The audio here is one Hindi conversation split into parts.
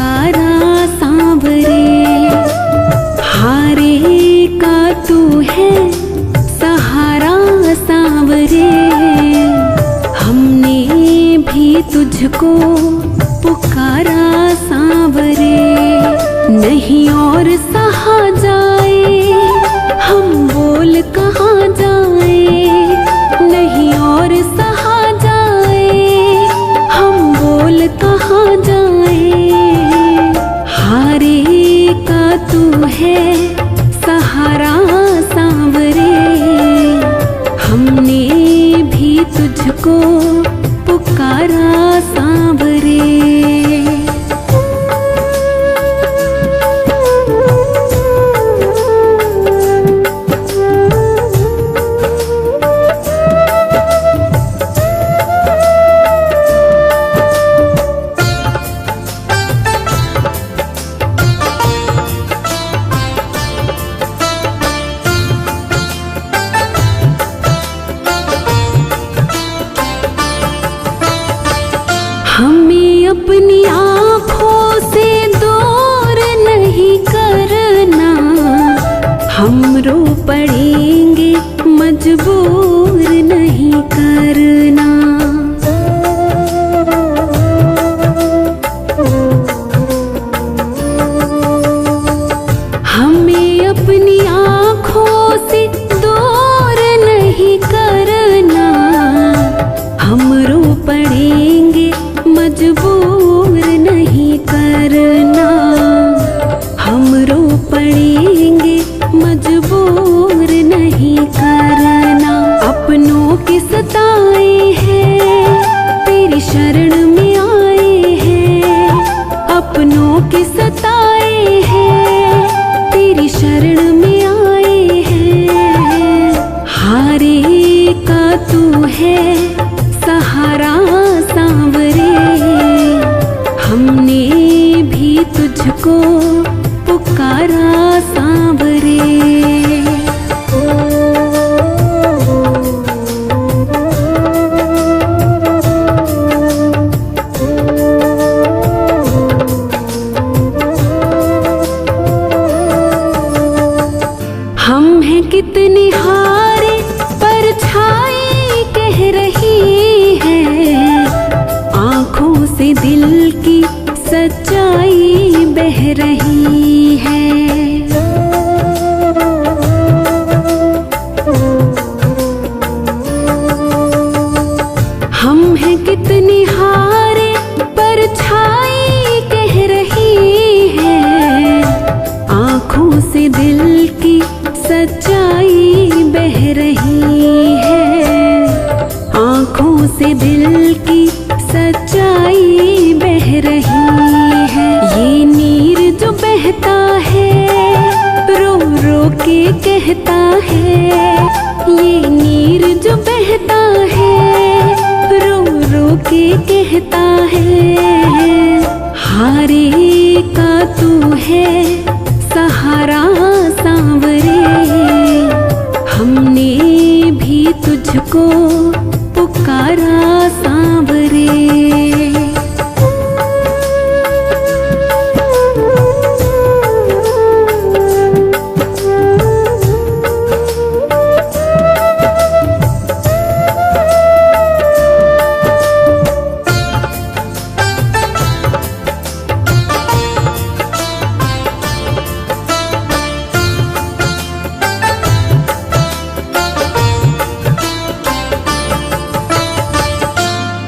पुकारा सांवरे, हारे का तू है सहारा सांवरे। हमने भी तुझको पुकारा सांवरे, नहीं और सहा जाए हम बोल कहाँ जाए, नहीं और सहा जाए हम बोल कहाँ जाए। हारे का तू है सहारा सांवरे, हमने भी तुझको पुकारा सांवरे। हमें अपनी आँखों से दूर नहीं करना, हम रो पड़ेंगे मजबूर नहीं करना। हमें अपनी आँखों से दूर नहीं करना, हम रो पड़ेंगे मजबूर नहीं करना। हम रो पड़ेंगे मजबूर नहीं करना। अपनों के सताए हैं तेरी शरण में आए हैं, अपनों के सताए हैं तेरी शरण में आए हैं। हारे का तू है सहारा सांवरे, हमने भी तुझको पुकारा सांवरे। हम हैं कितने हारे परछाई कह रही है, आँखों से दिल की सच्चाई बह रही है। हम हैं कितने हारे परछाई कह रही है, आँखों से दिल की सच्चाई बह रही है। आँखों से दिल की सच्चाई बह रही है। ये नीर जो बहता है रो रो के कहता है, ये नीर जो बहता है रो रो के कहता है। हारे का तू है सहारा सांवरे, हमने भी तुझको पुकारा सांवरे।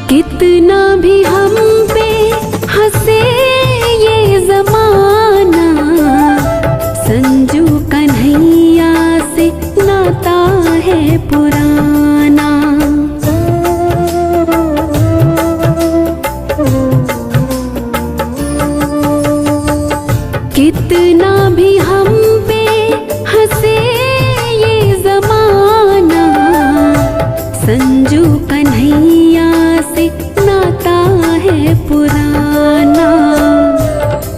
कितना भी हम पे हंसे ये जमाना, संजू कन्हैया से नाता है पुराना। कितना भी हम पे हंसे ये जमाना, संजू कन्हैया से नाता है पुराना।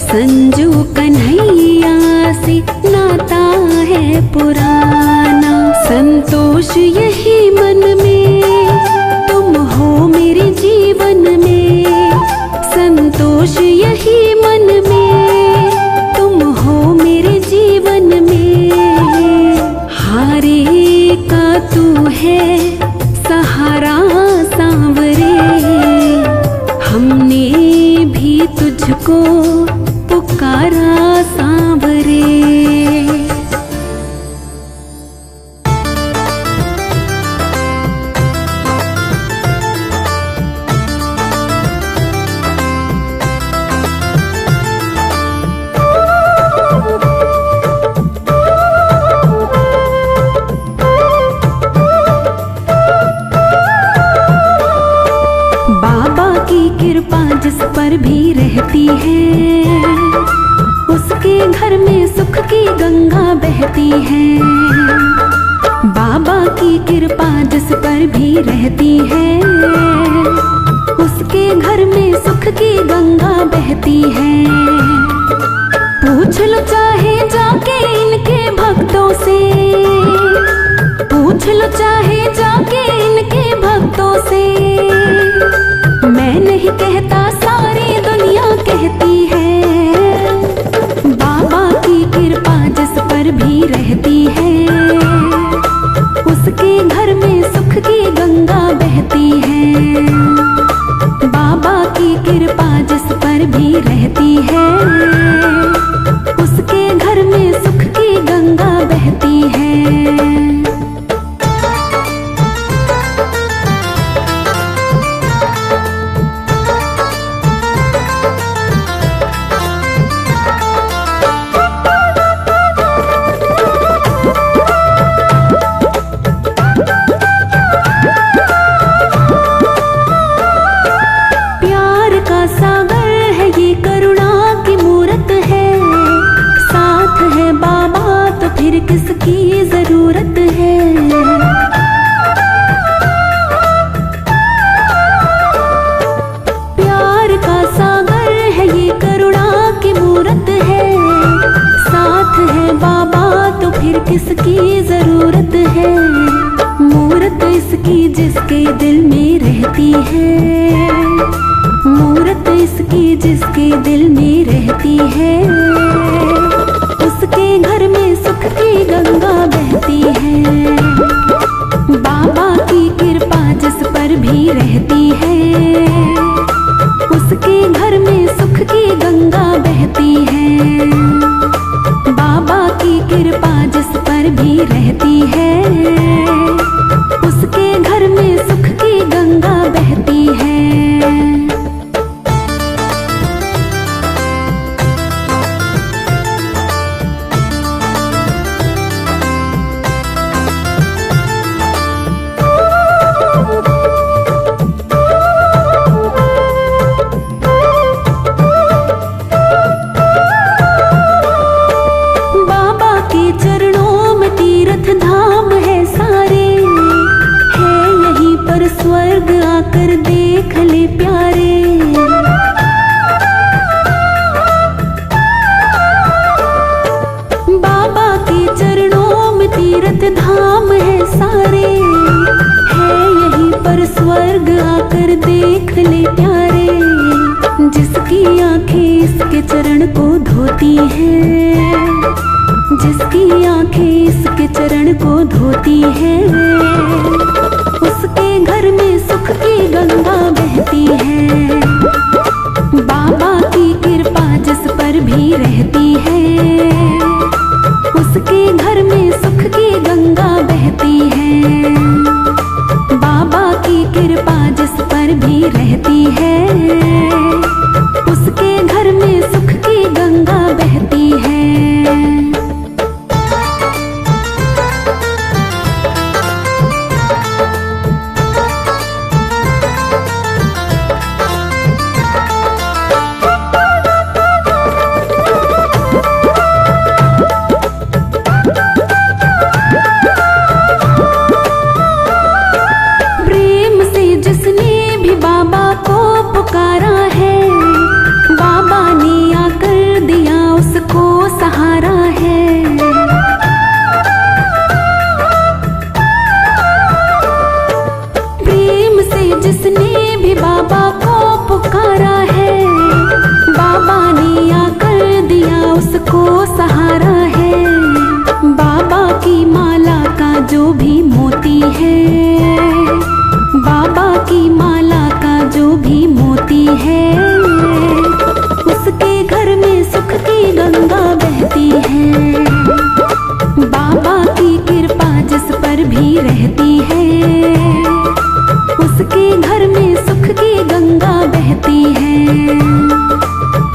संजू कन्हैया से नाता है पुराना। संतोष यही मन में तुम हो मेरे जीवन में, संतोष यही मन में कृपा जिस पर भी रहती है, उसके घर में सुख की गंगा बहती है। बाबा की कृपा जिस पर भी रहती है, उसके घर में सुख की गंगा बहती है। पूछ लो चाहे जाके इनके भक्तों से, पूछ लो चाहे जाके इनके भक्तों से। मैं नहीं कहता सारी दुनिया कहती है। बाबा की कृपा जिस पर भी रहती है, उसके घर में सुख की गंगा बहती है। बाबा की कृपा जिस पर भी रहती है, उसके घर में सुख की गंगा बहती है। किसकी जरूरत है। प्यार का सागर है ये, करुणा की मूरत है। साथ है बाबा तो फिर किसकी जरूरत है। मूरत इसकी जिसके दिल में रहती है, मूरत इसकी जिसके दिल में रहती है, उसके घर में सुख की गंगा बहती है। बाबा की कृपा जिस पर भी रहती है, उसके घर में सुख की गंगा बहती है। बाबा की कृपा जिस पर भी रहती है, उसके घर में सुख की गंगा बहती है। स्वर्ग आकर देख ले प्यारे। बाबा के चरणों में तीर्थ धाम है सारे, है यहीं पर स्वर्ग आकर देख ले प्यारे। जिसकी आंखें इसके चरण को धोती हैं, जिसकी आंखें इसके चरण को धोती हैं, उसके घर में सुख की गंगा बहती है। बाबा की कृपा जिस पर भी रहती है, उसके घर में सुख की गंगा बहती है। बाबा की कृपा जिस पर भी रहती है, उसके घर में सुख की गंगा बहती है। जिसने भी बाबा को पुकारा है, बाबा ने आकर दिया उसको सहारा है। बाबा की माला का जो भी मोती है, बाबा की माला का जो भी मोती है, उसके घर में सुख की गंगा बहती है। बाबा की कृपा जिस पर भी रहती है, उसके घर में सुख की गंगा बहती है।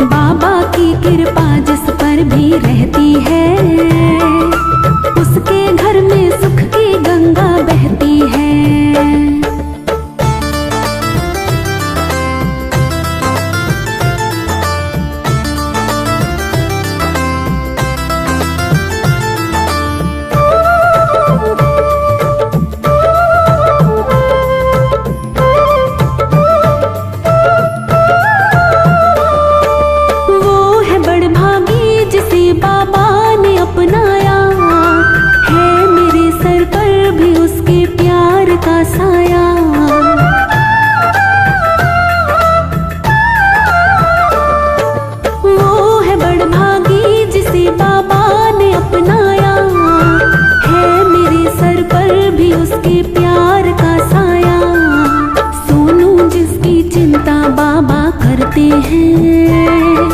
बाबा की कृपा जिस पर भी रहती है, उसके घर में सुख की गंगा बहती है। करते हैं।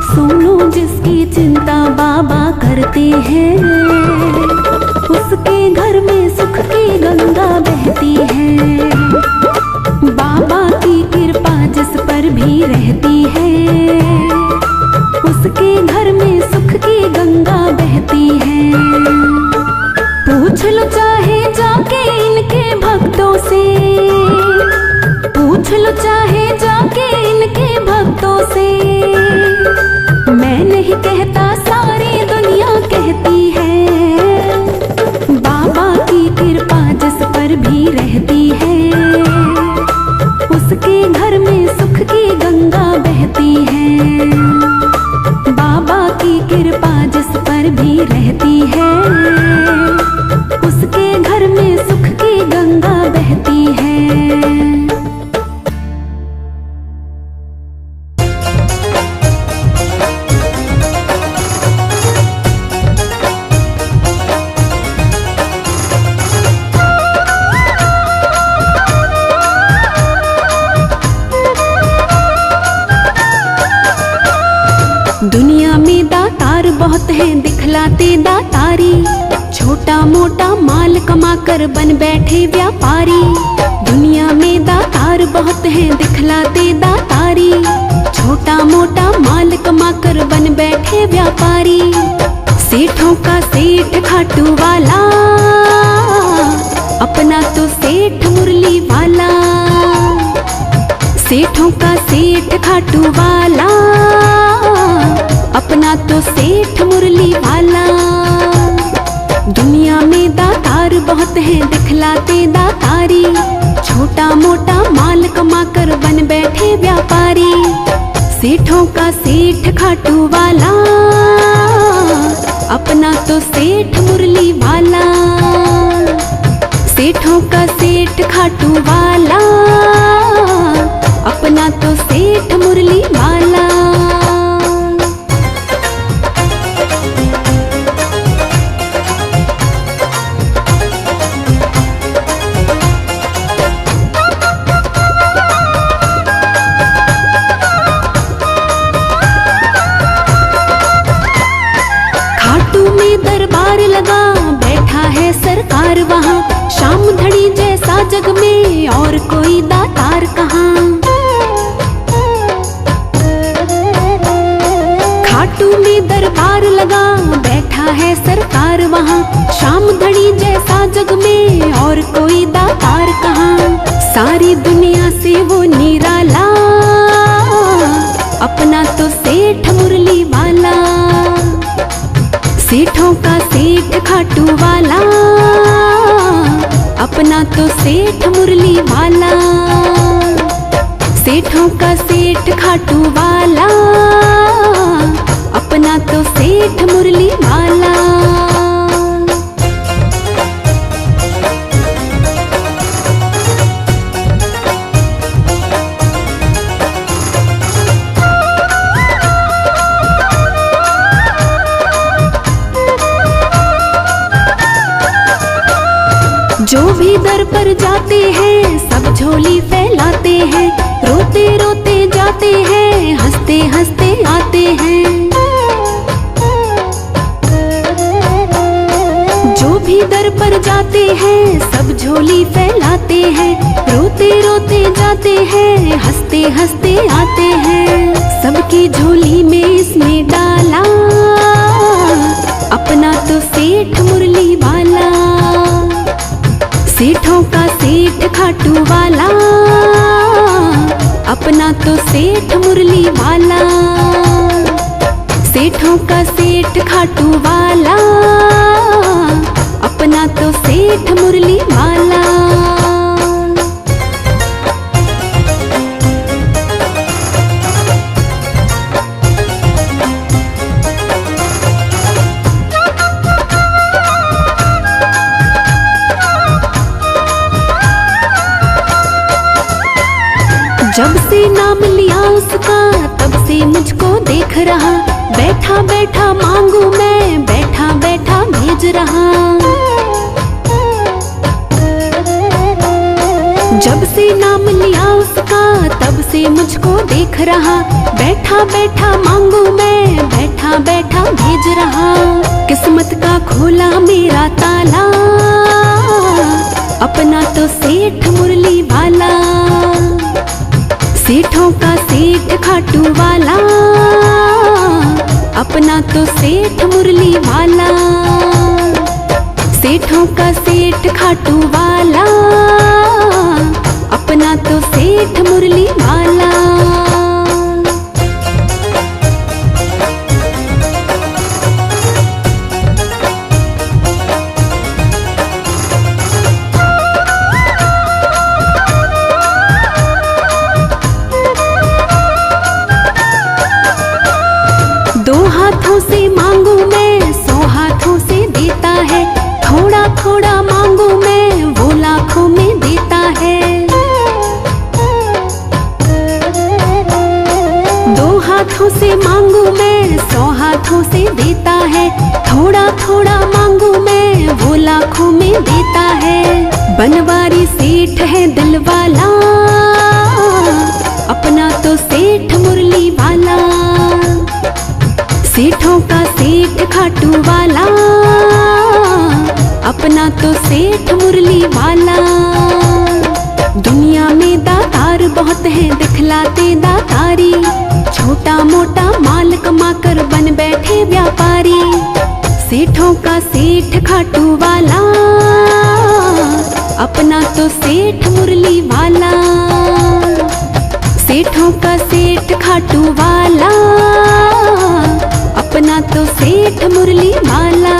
सुनो जिसकी चिंता बाबा करते हैं, उसके घर में सुख की गंगा बहती है। बाबा की कृपा जिस पर भी रहती है, उसके घर में सुख की गंगा बहती है। पूछ लो चाहे जाके इनके भक्तों से, पूछ लो चाहे जाके इनके भक्तों से। मैं नहीं कहता सारी दुनिया कहती है, बाबा की कृपा जिस पर भी रहती है, उसके घर में सुख की गंगा बहती है। बाबा की कृपा जिस पर भी रहती है, उसके घर में सुख की गंगा बहती है। दुनिया में दातार बहुत हैं दिखलाते दातारी, छोटा मोटा माल कमाकर बन बैठे व्यापारी। दुनिया में दातार बहुत हैं दिखलाते दातारी, छोटा मोटा माल कमाकर बन बैठे व्यापारी। सेठों का सेठ खाटू वाला, अपना तो सेठ मुरली वाला। सेठों का सेठ खाटू वाला, अपना तो सेठ मुरली वाला। दुनिया में दातार बहुत हैं दिखलाते दातारी, छोटा मोटा माल कमाकर बन बैठे व्यापारी। सेठों का सेठ खाटू वाला, अपना तो सेठ मुरली वाला। सेठों का सेठ खाटू वाला, अपना तो सेठ मुरली वाला। दरबार लगा बैठा है सरकार वहाँ, शाम धड़ी जैसा जग में और कोई दातार कहाँ। खाटू में दरबार लगा बैठा है सरकार वहाँ, शाम धड़ी जैसा जग में और कोई दातार कहाँ। सारी दुनिया से वो निराला, अपना तो सेठ मुरली वाला। सेठों का सेठ खाटू वाला, अपना तो सेठ मुरली वाला। सेठों का सेठ खाटू वाला, अपना तो सेठ मुरली वाला। जो भी दर पर जाते हैं सब झोली फैलाते हैं, रोते रोते जाते हैं हंसते हंसते आते हैं। जो भी दर पर जाते हैं सब झोली फैलाते हैं, रोते रोते जाते हैं हंसते हंसते आते हैं। सबकी झोली में इसने डाला, अपना तो सेठ मुरली वाला। सेठों का सेठ खाटू वाला, अपना तो सेठ मुरली वाला। सेठों का सेठ खाटू वाला, अपना तो सेठ मुरली वाला। जब से नाम लिया उसका तब से मुझको देख रहा, बैठा बैठा मांगू मैं बैठा बैठा भेज रहा। जब से नाम लिया उसका तब से मुझको देख रहा, बैठा बैठा मांगू मैं, बैठा बैठा भेज रहा। किस्मत का खोला मेरा ताला, अपना तो सेठ मुरली वाला, सेठों का सेठ खाटू वाला, अपना तो सेठ मुरली वाला, सेठों का सेठ खाटू वाला, अपना तो सेठ मुरली वाला। दो हाथों से मांगू मैं, 100 हाथों से देता है, थोड़ा थोड़ा मांगू मैं, वो लाखों में देता है। दो हाथों से मांगू मैं, 100 हाथों से देता है, थोड़ा थोड़ा मांगू मैं, वो लाखों में देता है। बनवारी सेठ है दिल वाला, अपना तो सेठ मुरली वाला, सेठों का सेठ खाटू वाला, अपना तो सेठ मुरली वाला। दुनिया में दातार बहुत हैं, दिखलाते दातारी, छोटा मोटा माल कमाकर बन बैठे व्यापारी। सेठों का सेठ खाटू वाला, अपना तो सेठ मुरली वाला, सेठों का सेठ खाटू वाला, अपना तो सेठ मुरली वाला।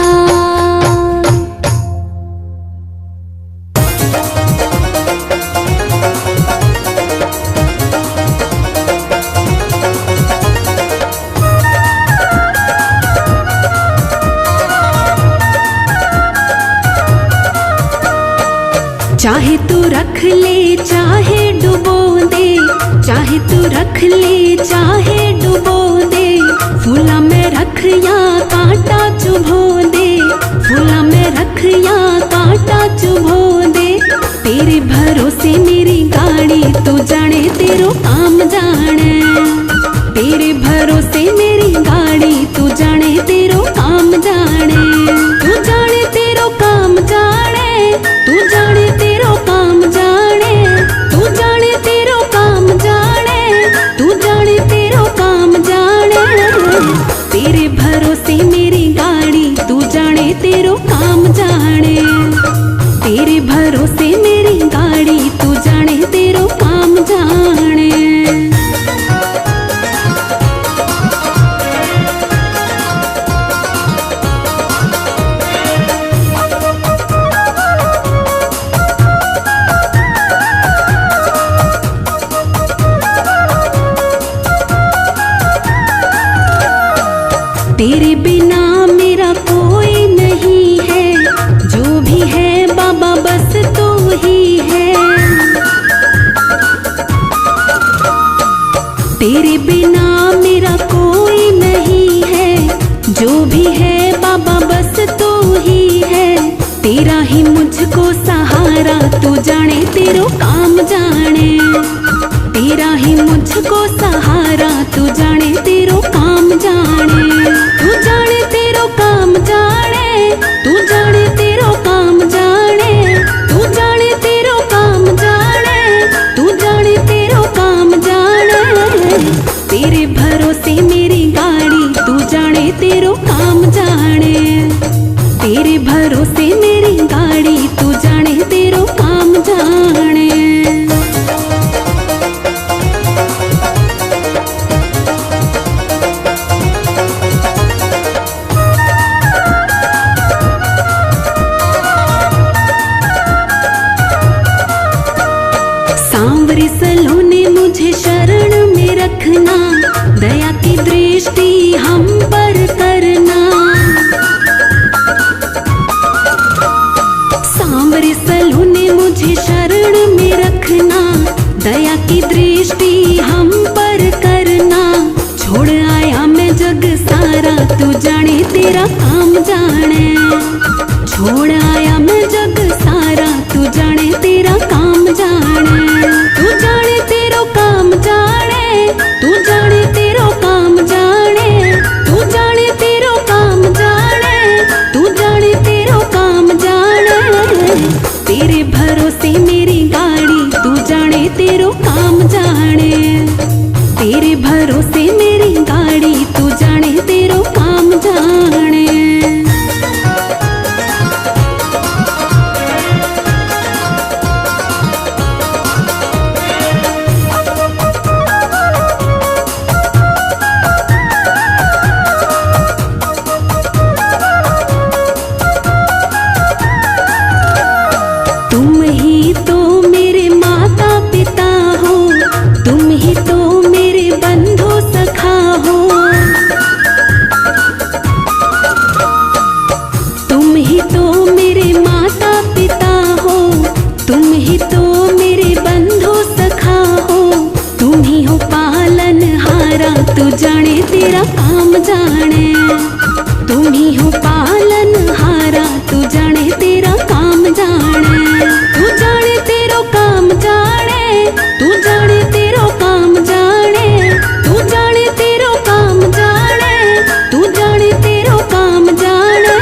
चाहे तू रख ले चाहे डुबो दे, चाहे तू रख ले चाहे डुबो दे, फूला में रख या कांटा चुभो दे, फूला में रख या कांटा चुभो दे। तेरे भरोसे मेरी गाड़ी, तू जाने तेरो काम जाने, तेरे भरोसे मेरी गाड़ी, तू जाने तेरो काम जाने, तू जाने तेरो काम जाने, तू जाने तेरो काम जाने, तू जाने तेरो काम जाने, तू जाने तेरो काम जाने। तेरे भरोसे मेरी गाड़ी, तू जाने तेरो काम जाने, तेरे भरोसे मेरी गाड़ी, तू जाने तेरो काम जाने। तेरे बिना मेरा कोई नहीं है, जो भी है बाबा बस तू ही है। तेरे बिना मेरा कोई नहीं है, जो भी है बाबा बस तू ही है। तेरा ही मुझको सहारा, तू जाने तेरो काम जाने, तेरा ही मुझको सहारा, तू जाने तेरो काम जाने, तू जाने तेरो काम जाने, तू जाने तेरो काम जाने, तू जाने तेरो काम जाने, तू जाने तेरो काम जाने। तेरे भरोसे मेरी गाड़ी, तू जाने तेरो काम जाने, तेरे भरोसे मेरी गाड़ी, तू जाने तेरो काम जाने। सांवरे सलोने मुझे शरण में रखना, दया की दृष्टि हम पर करना। भरोसे मेरी गाड़ी, तू जाने तेरो काम जाने। तुम ही तो मेरे माता पिता हो, तुम ही तो मेरे बंधु सखा हो, तुम ही तो मेरे माता पिता हो, तुम ही तो मेरे बंधु सखा हो। तुम ही हो पालनहारा, तू जाने तेरा काम जाने। तुम ही हो पालनहारा, तू जाने तेरा काम जाने। तू जाने तेरो काम जाने, तू जाने तेरो काम जाने, तू जाने तेरो काम जाने, तू जाने तेरो काम जाने।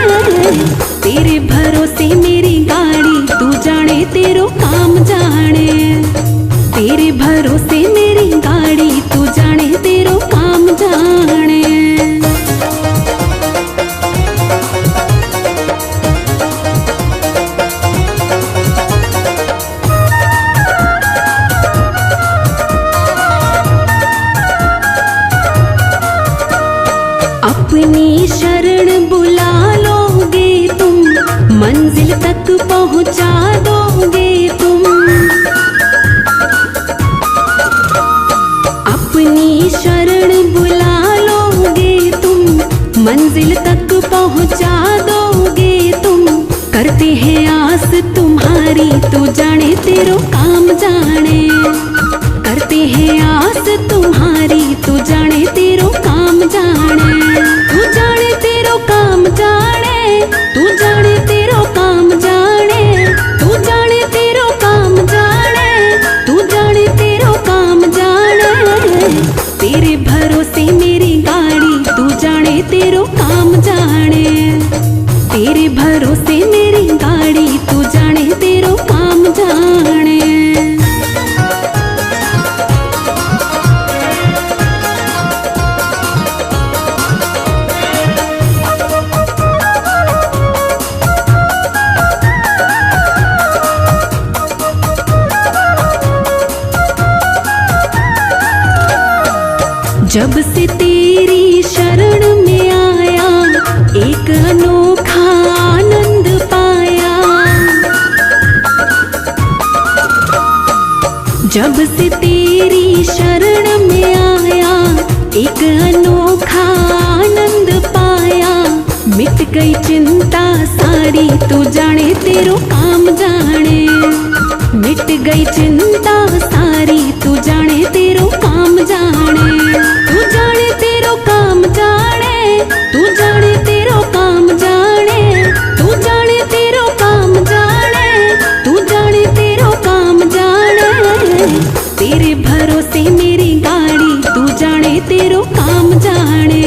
तेरे भरोसे मेरी गाड़ी, तू जाने तेरो काम जाने। तेरे भरोसे मेरी गाड़ी, तू जाने तेरो काम जाने। अपनी शरण बुला लोगे तुम, मंजिल तक पहुंचा दोगे तुम। अपनी शरण बुला लोगे तुम, मंजिल तक पहुंचा दोगे तुम। करते हैं आस तुम्हारी, तू जाने तेरो काम जाने। करते हैं आस तुम्हारी, तू जाने तेरो काम जाने। तू जाने तेरो काम जाने, तू जाने तेरो काम जाने, तू जाने तेरो काम जाने, तू जाने तेरो काम जाने। तेरे भरोसे मेरी गाड़ी, तू जाने तेरो काम जाने। तेरे भरोसे मेरी गाड़ी, तू जाने तेरो काम जाने। जब से तेरी शरण में आया, एक अनोखा आनंद पाया। जब से तेरी शरण में आया, एक अनोखा आनंद पाया। मिट गई चिंता सारी, तू जाने तेरो काम जाने। मिट गई चिंता सारी, तू जाने तेरो काम जाने। तू जाने तेरो काम जाने, तू जाने तेरो काम जाने, तू जाने तेरो काम जाने, तू जाने तेरो काम जाने। तेरे भरोसे मेरी गाड़ी, तू जाने तेरो काम जाने।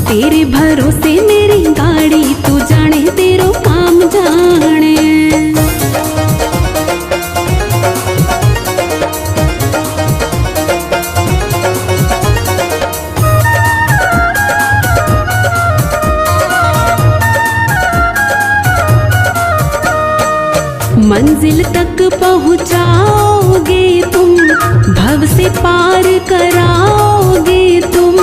तेरे भरोसे मेरी गाड़ी, तू जाने तेरो काम जाने। मंजिल तक पहुंचाओगे तुम, भव से पार कराओगे तुम।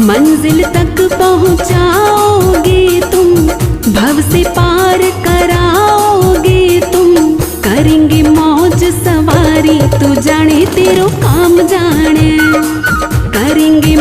मंजिल तक पहुंचाओगे तुम, भव से पार कराओगे तुम। करेंगे मौज सवारी, तू जाने तेरो काम जाने। करेंगे